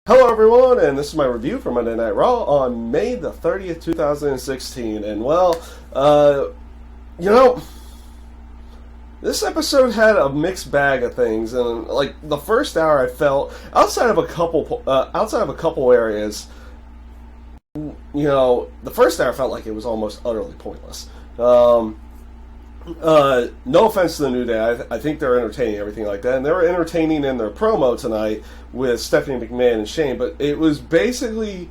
Hello everyone, and this is my review for Monday Night Raw on May the 30th, 2016. And well, you know, this episode had a mixed bag of things, and like the first hour I felt, outside of a couple areas, the first hour felt like it was almost utterly pointless. No offense to the New Day, I think they're entertaining, everything like that, and they were entertaining in their promo tonight with Stephanie McMahon and Shane, but it was basically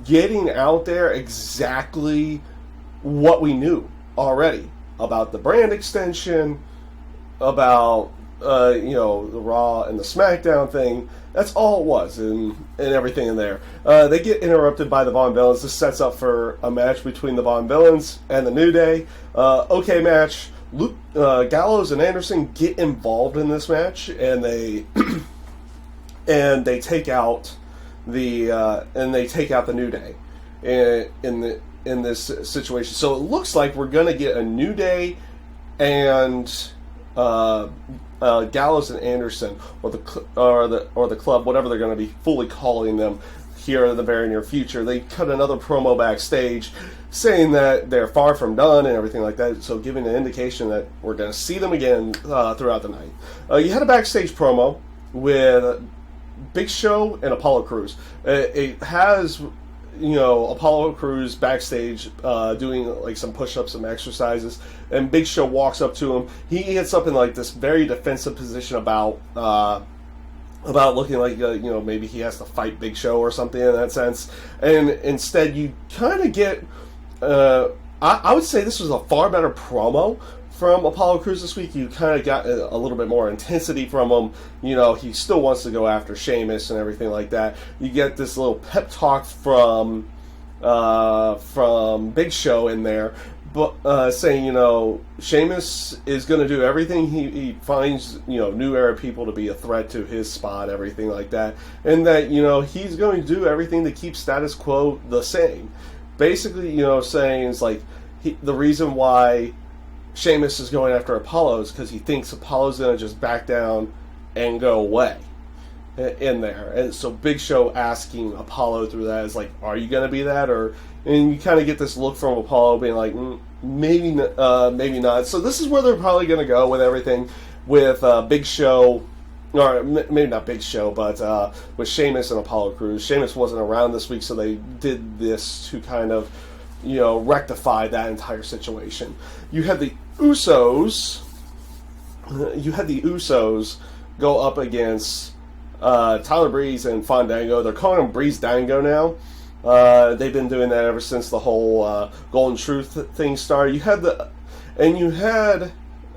getting out there exactly what we knew already about the brand extension, about the Raw and the SmackDown thing. That's all it was, and everything in there. They get interrupted by the Von Villains. This sets up for a match between the Von Villains and the New Day. Okay match. Gallows and Anderson get involved in this match, and they take out the New Day in this situation. So it looks like we're going to get a New Day and Gallows and Anderson, or the club, whatever they're going to be fully calling them here in the very near future. They cut another promo backstage saying that they're far from done and everything like that, so giving an indication that we're going to see them again throughout the night. You had a backstage promo with Big Show and Apollo Crews. It has Apollo Crews backstage doing like some push-ups, some exercises, and Big Show walks up to him. He gets up in like this very defensive position about looking like maybe he has to fight Big Show or something in that sense. And instead, you kind of get I would say this was a far better promo from Apollo Crews this week. You kind of got a little bit more intensity from him. He still wants to go after Sheamus and everything like that. You get this little pep talk from Big Show in there, but saying Sheamus is going to do everything he finds new era people to be a threat to his spot, everything like that, and that he's going to do everything to keep status quo the same. Basically, saying it's like the reason why Sheamus is going after Apollo is because he thinks Apollo's going to just back down and go away in there. And so Big Show asking Apollo through that is like, are you going to be that? And you kind of get this look from Apollo being like, maybe not. So this is where they're probably going to go with everything with Big Show, or maybe not Big Show, but with Sheamus and Apollo Crews. Sheamus wasn't around this week, so they did this to kind of rectify that entire situation. You had the Usos go up against Tyler Breeze and Fandango. They're calling him Breeze Dango now. They've been doing that ever since the whole Golden Truth thing started. You had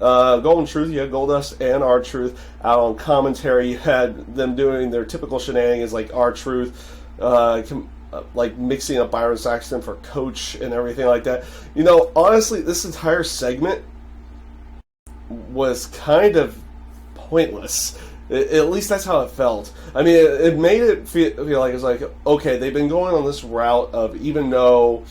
Golden Truth, you had Goldust and R-Truth out on commentary. You had them doing their typical shenanigans like R-Truth, like mixing up Byron Saxton for coach and everything like that. Honestly, this entire segment was kind of pointless. At least that's how it felt. I mean, it made it feel like it's like, okay, they've been going on this route of, even though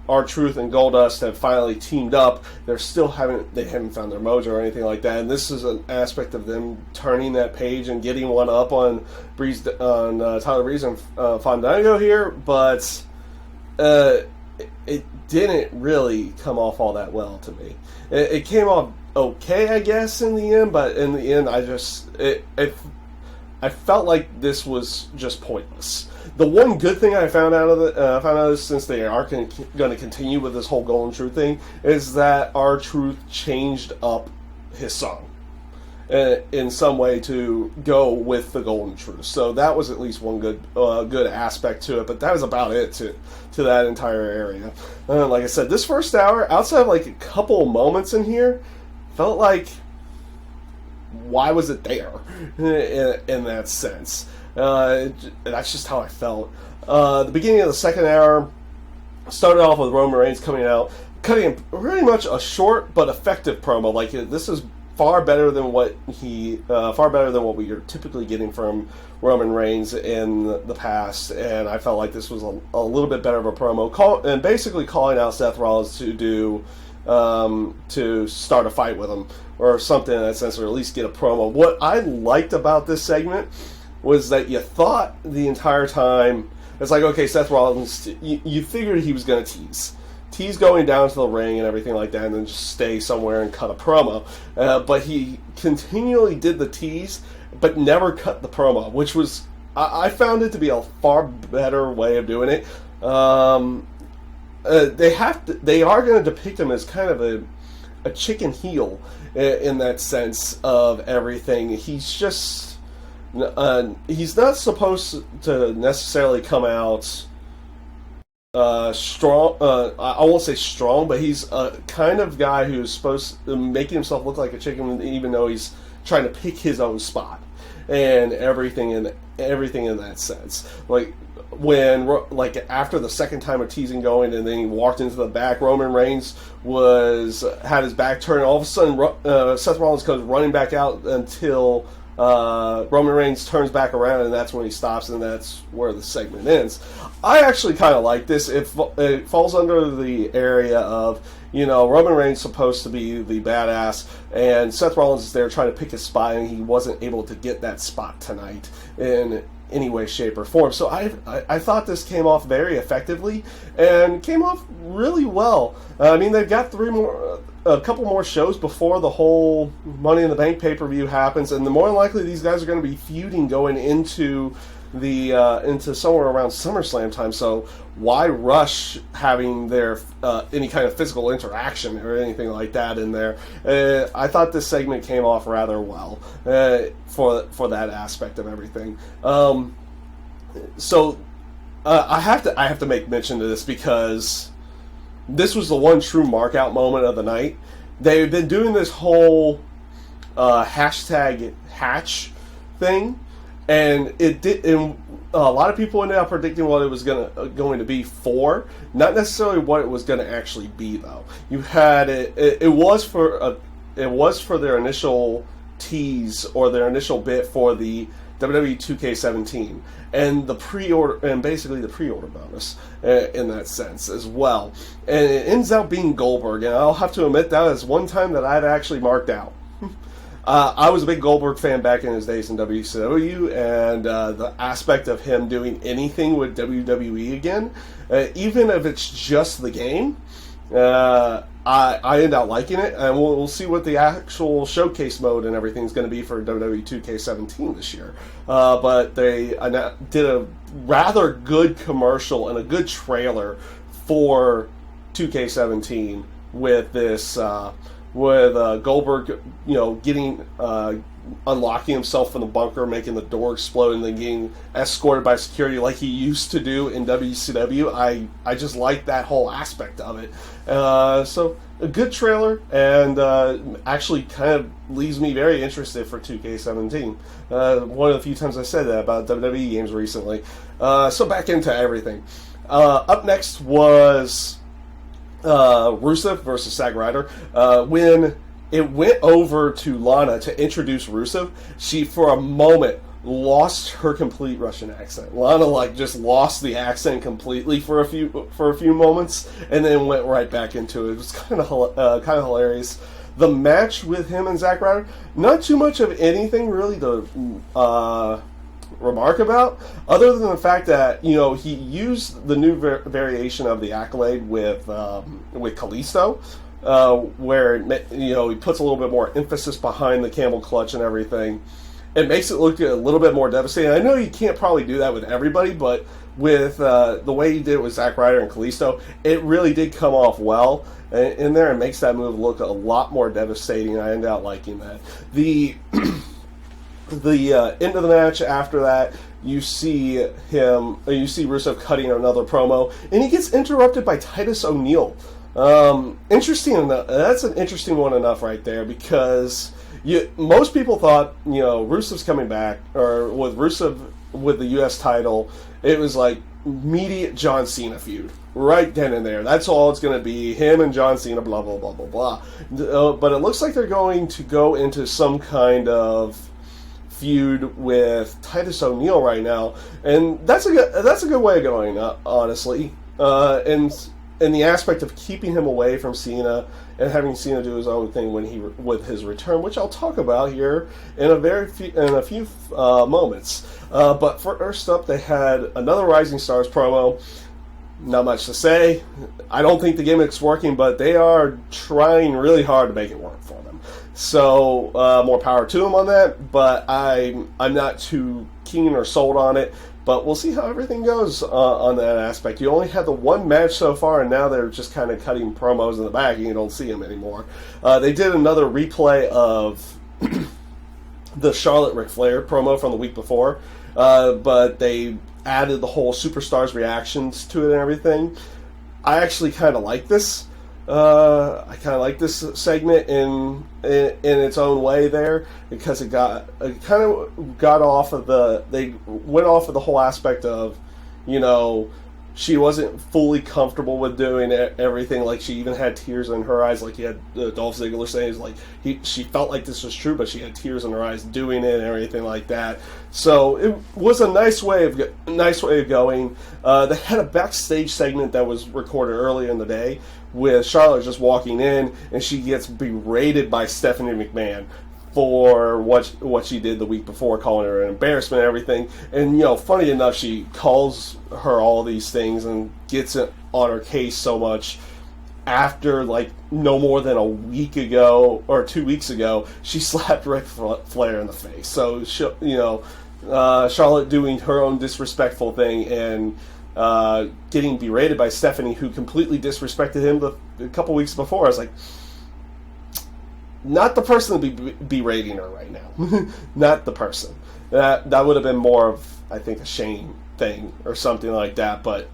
R-Truth and Goldust have finally teamed up, they haven't found their mojo or anything like that. And this is an aspect of them turning that page and getting one up on Tyler Breeze and Fandango here, but it didn't really come off all that well to me. It came off okay, I guess, in the end, but in the end, I felt like this was just pointless. The one good thing I found out of this, since they are going to continue with this whole Golden Truth thing, is that R-Truth changed up his song in some way to go with the Golden Truth. So that was at least one good aspect to it, but that was about it to that entire area. Like I said, this first hour, outside of like a couple moments in here, felt like, why was it there in that sense? That's just how I felt. The beginning of the second hour started off with Roman Reigns coming out, cutting pretty much a short but effective promo. Like, this is far better than what we are typically getting from Roman Reigns in the past, and I felt like this was a little bit better of a promo, and basically calling out Seth Rollins to start a fight with him or something in that sense, or at least get a promo. What I liked about this segment was that you thought the entire time, it's like, okay, Seth Rollins, you figured he was going to tease going down to the ring and everything like that, and then just stay somewhere and cut a promo. But he continually did the tease, but never cut the promo, which was, I found it to be a far better way of doing it. They are going to depict him as kind of a chicken heel in that sense of everything. He's just, he's not supposed to necessarily come out strong. I won't say strong, but he's a kind of guy who's supposed to making himself look like a chicken, even though he's trying to pick his own spot and everything in that sense. Like when, like after the second time of teasing going, and then he walked into the back, Roman Reigns had his back turned. All of a sudden, Seth Rollins comes running back out until Roman Reigns turns back around, and that's when he stops, and that's where the segment ends. I actually kind of like this. It falls under the area of, Roman Reigns supposed to be the badass, and Seth Rollins is there trying to pick his spot, and he wasn't able to get that spot tonight in any way, shape, or form. So I thought this came off very effectively, and came off really well. I mean, they've got a couple more shows before the whole Money in the Bank pay-per-view happens, and the more than likely these guys are going to be feuding going into into somewhere around SummerSlam time. So why rush having their any kind of physical interaction or anything like that in there? I thought this segment came off rather well for that aspect of everything. So I have to make mention of this because this was the one true markout moment of the night. They've been doing this whole hashtag hatch thing, and it did. And a lot of people ended up predicting what it was going to be for, not necessarily what it was going to actually be. Though you had it was for their initial tease or their initial bit for the WWE 2K17 and the pre-order, and basically the pre-order bonus in that sense as well. And it ends up being Goldberg, and I'll have to admit that is one time that I've actually marked out. I was a big Goldberg fan back in his days in WCW, and the aspect of him doing anything with WWE again, even if it's just the game, I end up liking it, and we'll see what the actual showcase mode and everything is going to be for WWE 2K17 this year. But they did a rather good commercial and a good trailer for 2K17 with this, with Goldberg, getting unlocking himself from the bunker, making the door explode, and then getting escorted by security like he used to do in WCW. I just like that whole aspect of it. So a good trailer, and actually kind of leaves me very interested for 2K17. One of the few times I said that about WWE games recently. So back into everything. Up next was Rusev versus Zack Ryder. When it went over to Lana to introduce Rusev, she for a moment lost her complete Russian accent. Lana just lost the accent completely for a few moments, and then went right back into it. It was kind of hilarious. The match with him and Zack Ryder, not too much of anything really to remark about, other than the fact that he used the new variation of the Accolade with Kalisto. Where he puts a little bit more emphasis behind the camel clutch and everything. It makes it look a little bit more devastating. I know you can't probably do that with everybody, but with the way he did it with Zack Ryder and Kalisto, it really did come off well in there, and makes that move look a lot more devastating. I ended up liking that. The end of the match after that, you see Rusev cutting another promo, and he gets interrupted by Titus O'Neil. Interesting enough. That's an interesting one enough right there, because most people thought Rusev's coming back, or with Rusev with the U.S. title, it was like immediate John Cena feud right then and there. That's all it's going to be, him and John Cena, blah blah blah blah blah. But it looks like they're going to go into some kind of feud with Titus O'Neil right now, and that's a good way of going, honestly. And in the aspect of keeping him away from Cena and having Cena do his own thing with his return, which I'll talk about here in a few moments. But first up, they had another Rising Stars promo. Not much to say. I don't think the gimmick's working, but they are trying really hard to make it work for them. So more power to them on that. But I'm not too keen or sold on it. But we'll see how everything goes on that aspect. You only had the one match so far, and now they're just kind of cutting promos in the back, and you don't see them anymore. They did another replay of the Charlotte Ric Flair promo from the week before, but they added the whole Superstars reactions to it and everything. I actually kind of like this. I kind of like this segment in its own way there, because it kind of got off of they went off of the whole aspect of, you know, she wasn't fully comfortable with doing everything. Like, she even had tears in her eyes, like you had Dolph Ziggler saying, like she felt like this was true, but she had tears in her eyes doing it and everything like that. So it was a nice way of going. They had a backstage segment that was recorded earlier in the day with Charlotte just walking in, and she gets berated by Stephanie McMahon for what she did the week before, calling her an embarrassment and everything. And, you know, funny enough, she calls her all these things and gets it on her case so much after, like, no more than a week ago or 2 weeks ago, she slapped Ric Flair in the face. So, Charlotte doing her own disrespectful thing and getting berated by Stephanie, who completely disrespected him a couple weeks before. I was like, not the person to be berating her right now. Not the person. That would have been more of, I think, a Shane thing or something like that. But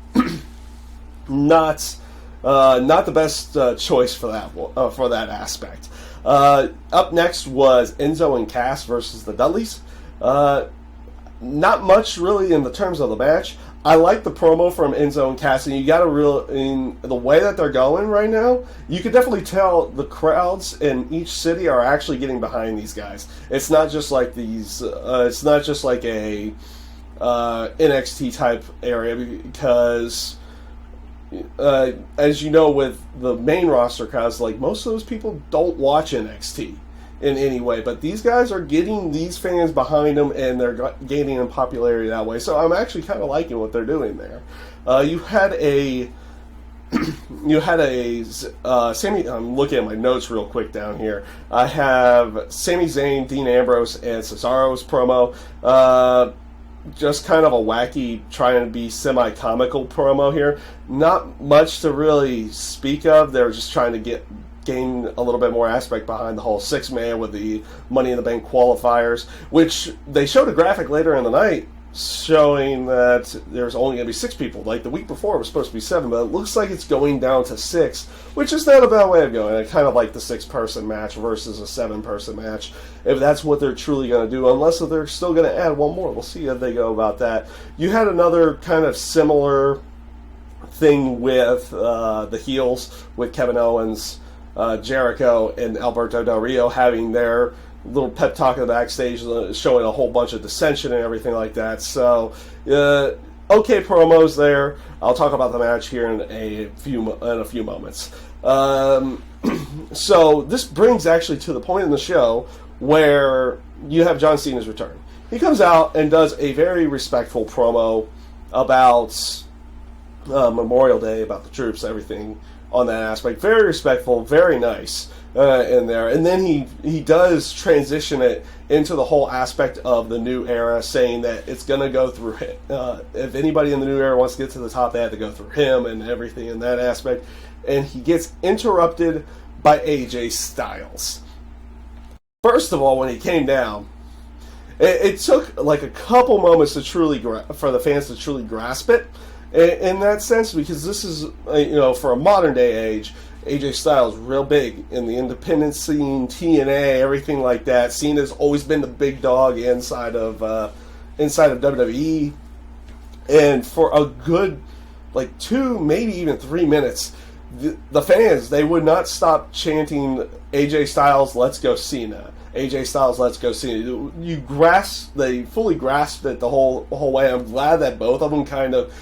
not the best choice for that aspect. Up next was Enzo and Cass versus the Dudleys. Not much really in the terms of the match. I like the promo from Enzo and Cass, and you got in the way that they're going right now, you can definitely tell the crowds in each city are actually getting behind these guys. It's not just like it's not just like a NXT type area, because as you know, with the main roster crowds, like, most of those people don't watch NXT in any way, but these guys are getting these fans behind them, and they're gaining in popularity that way. So I'm actually kind of liking what they're doing there. You had a Sami. I'm looking at my notes real quick down here. I have Sami Zayn, Dean Ambrose, and Cesaro's promo. Just kind of a wacky, trying to be semi-comical promo here. Not much to really speak of. They're just trying to gain a little bit more aspect behind the whole six-man with the Money in the Bank qualifiers, which they showed a graphic later in the night showing that there's only going to be 6 people. Like, the week before it was supposed to be 7, but it looks like it's going down to 6, which is not a bad way of going. I kind of like the 6-person match versus a 7-person match, if that's what they're truly going to do, unless they're still going to add one more. We'll see how they go about that. You had another kind of similar thing with the heels, with Kevin Owens, Jericho, and Alberto Del Rio having their little pep talk in the backstage, showing a whole bunch of dissension and everything like that. So, okay promos there. I'll talk about the match here in a few moments. So this brings actually to the point in the show where you have John Cena's return. He comes out and does a very respectful promo about Memorial Day, about the troops, everything on that aspect. Very respectful, very nice in there. And then he does transition it into the whole aspect of the new era, saying that it's going to go through if anybody in the new era wants to get to the top, they have to go through him and everything in that aspect. And he gets interrupted by AJ Styles. First of all, when he came down, it took like a couple moments to truly for the fans to truly grasp it in that sense, because this is, for a modern day age, AJ Styles real big in the independent scene, TNA, everything like that. Cena's always been the big dog inside of WWE, and for a good 2, maybe even 3 minutes, the fans, they would not stop chanting AJ Styles, let's go Cena. AJ Styles, let's go Cena. They fully grasped it the whole way. I'm glad that both of them kind of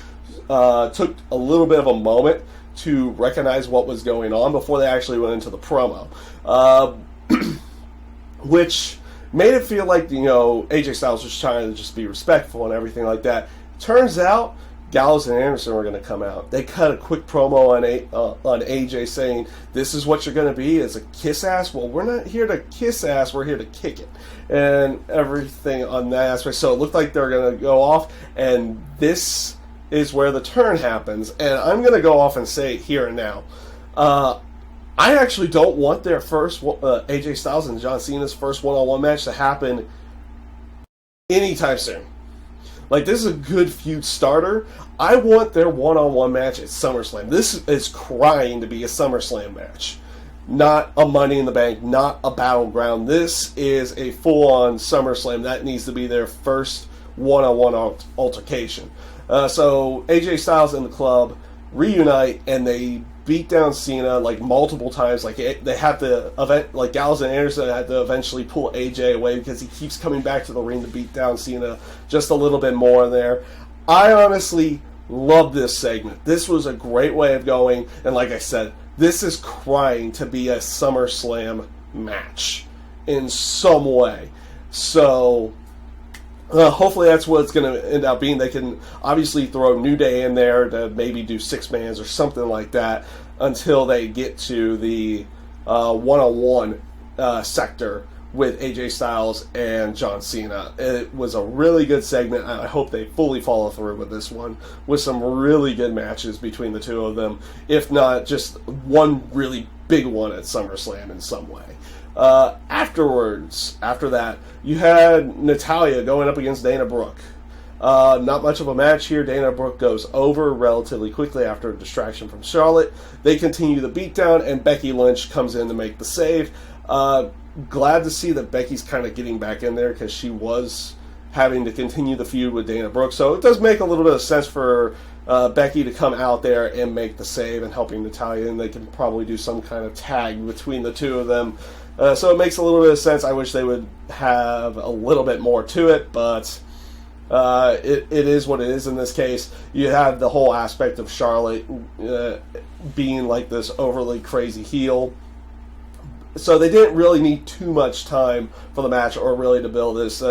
took a little bit of a moment to recognize what was going on before they actually went into the promo, which made it feel like, AJ Styles was trying to just be respectful and everything like that. Turns out Gallows and Anderson were going to come out. They cut a quick promo on AJ saying, "This is what you're going to be, as a kiss ass." Well, we're not here to kiss ass, we're here to kick it. And everything on that aspect. So it looked like they're going to go off, and this is where the turn happens. And I'm going to go off and say it here and now. I actually don't want their first, AJ Styles and John Cena's first one-on-one match to happen anytime soon. Like, this is a good feud starter. I want their one-on-one match at SummerSlam. This is crying to be a SummerSlam match. Not a Money in the Bank, not a Battleground. This is a full-on SummerSlam. That needs to be their first one-on-one altercation. So AJ Styles and the club reunite, and they beat down Cena like multiple times. Like, they have to like Gallows and Anderson had to eventually pull AJ away because he keeps coming back to the ring to beat down Cena just a little bit more in there. I honestly love this segment. This was a great way of going, and like I said, this is crying to be a SummerSlam match in some way. So hopefully that's what it's going to end up being. They can obviously throw New Day in there to maybe do 6-mans or something like that until they get to the one-on-one sector with AJ Styles and John Cena. It was a really good segment, and I hope they fully follow through with this one, with some really good matches between the two of them, if not just one really big one at SummerSlam in some way. After that, you had Natalya going up against Dana Brooke. Not much of a match here. Dana Brooke goes over relatively quickly after a distraction from Charlotte. They continue the beatdown, and Becky Lynch comes in to make the save. Glad to see that Becky's kind of getting back in there because she was having to continue the feud with Dana Brooke. So it does make a little bit of sense for Becky to come out there and make the save and helping Natalya, and they can probably do some kind of tag between the two of them. So it makes a little bit of sense. I wish they would have a little bit more to it, but it is what it is in this case. You have the whole aspect of Charlotte being like this overly crazy heel. So they didn't really need too much time for the match or really to build this.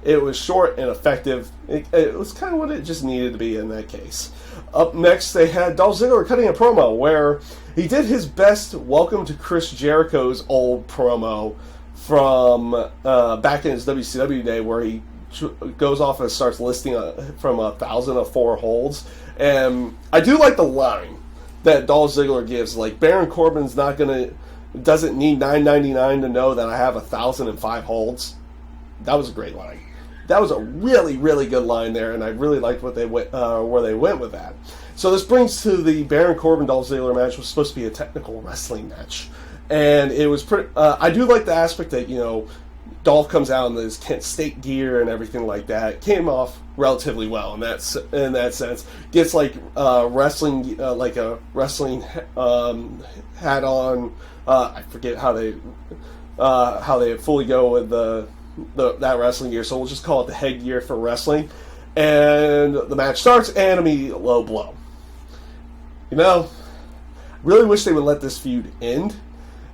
It was short and effective. It was kind of what it just needed to be in that case. Up next, they had Dolph Ziggler cutting a promo where he did his best Welcome to Chris Jericho's old promo from back in his WCW day, where he goes off and starts listing from 1,004 holds. And I do like the line that Dolph Ziggler gives, like, Baron Corbin's doesn't need $9.99 to know that I have 1,005 holds. That was a great line. That was a really, really good line there, and I really liked what they went, where they went with that. So this brings to the Baron Corbin Dolph Ziggler match. Was supposed to be a technical wrestling match, and it was pretty. I do like the aspect that Dolph comes out in his Kent State gear and everything like that. It came off relatively well in that sense. Gets like wrestling, like a wrestling hat on. I forget how they fully go with that wrestling gear, so we'll just call it the headgear for wrestling. And the match starts, and immediate low blow. Really wish they would let this feud end.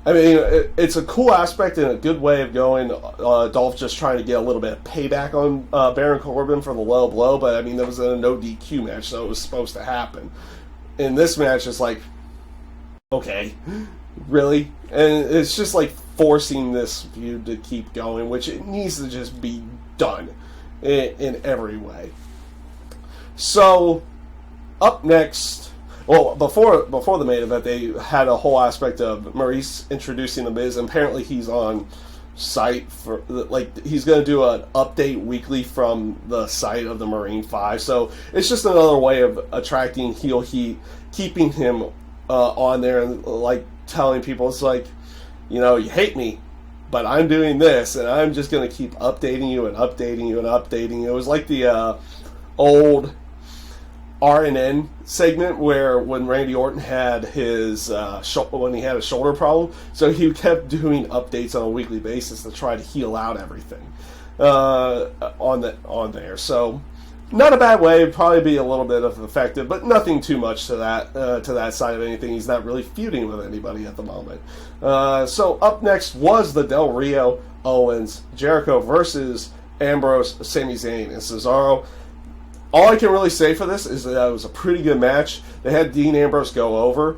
I mean, it's a cool aspect and a good way of going. Dolph just trying to get a little bit of payback on Baron Corbin for the low blow, but I mean, that was a no DQ match, so it was supposed to happen. In this match, it's like, okay, really? And it's just like forcing this feud to keep going, which it needs to just be done in every way. So, up next, well, before the main event, they had a whole aspect of Maurice introducing The Miz, and apparently he's on site for, like, he's going to do an update weekly from the site of the Marine 5, so it's just another way of attracting heel heat, keeping him on there, and, like, telling people, it's like, you hate me, but I'm doing this, and I'm just going to keep updating you and updating you and updating you. It was like the old R&N segment where when Randy Orton had his when he had a shoulder problem, so he kept doing updates on a weekly basis to try to heal out everything on there. So not a bad way. It'd probably be a little bit of effective, but nothing too much to that side of anything. He's not really feuding with anybody at the moment. So up next was the Del Rio, Owens, Jericho versus Ambrose, Sami Zayn, and Cesaro. All I can really say for this is that it was a pretty good match. They had Dean Ambrose go over,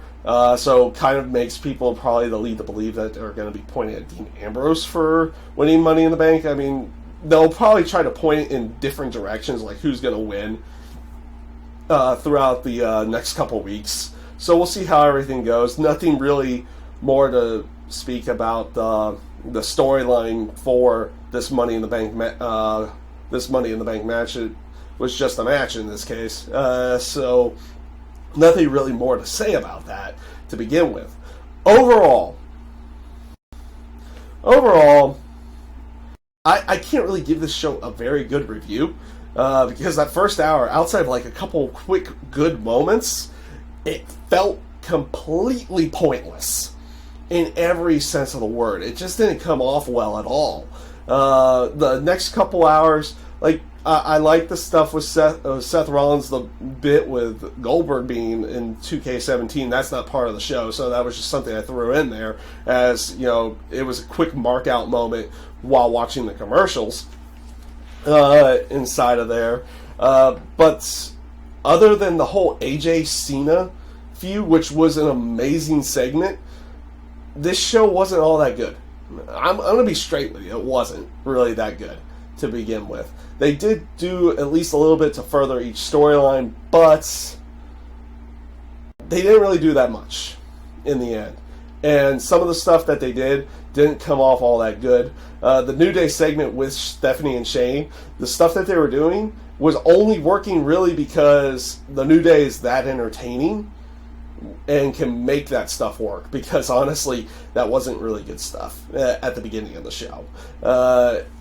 so kind of makes people probably the lead to believe that they're going to be pointing at Dean Ambrose for winning Money in the Bank. I mean, they'll probably try to point in different directions, like who's going to win throughout the next couple weeks. So we'll see how everything goes. Nothing really more to speak about the storyline for this Money in the Bank match. It was just a match in this case. So nothing really more to say about that to begin with. Overall, I can't really give this show a very good review because that first hour, outside of like a couple quick good moments, it felt completely pointless in every sense of the word. It just didn't come off well at all. The next couple hours, like, I like the stuff with Seth Rollins, the bit with Goldberg being in 2K17. That's not part of the show, so that was just something I threw in there as, you know, it was a quick mark-out moment while watching the commercials inside of there. But other than the whole AJ Cena feud, which was an amazing segment, this show wasn't all that good. I'm going to be straight with you. It wasn't really that good to begin with. They did do at least a little bit to further each storyline, but they didn't really do that much in the end. And some of the stuff that they didn't come off all that good. The New Day segment with Stephanie and Shane, the stuff that they were doing was only working really because the New Day is that entertaining and can make that stuff work, because honestly that wasn't really good stuff at the beginning of the show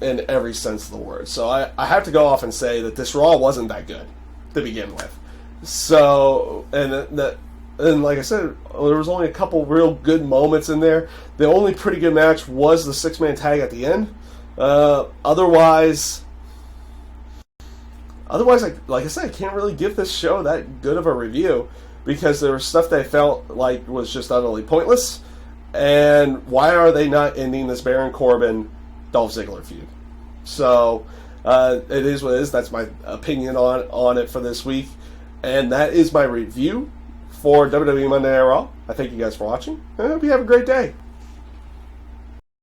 in every sense of the word. So I have to go off and say that this Raw wasn't that good to begin with. So and like I said, there was only a couple real good moments in there. The only pretty good match was the 6-man tag at the end. Otherwise, like I said, I can't really give this show that good of a review, because there was stuff that I felt like was just utterly pointless. And why are they not ending this Baron Corbin Dolph Ziggler feud? So it is what it is. That's my opinion on it for this week, and that is my review for WWE Monday Night Raw. I thank you guys for watching, and I hope you have a great day.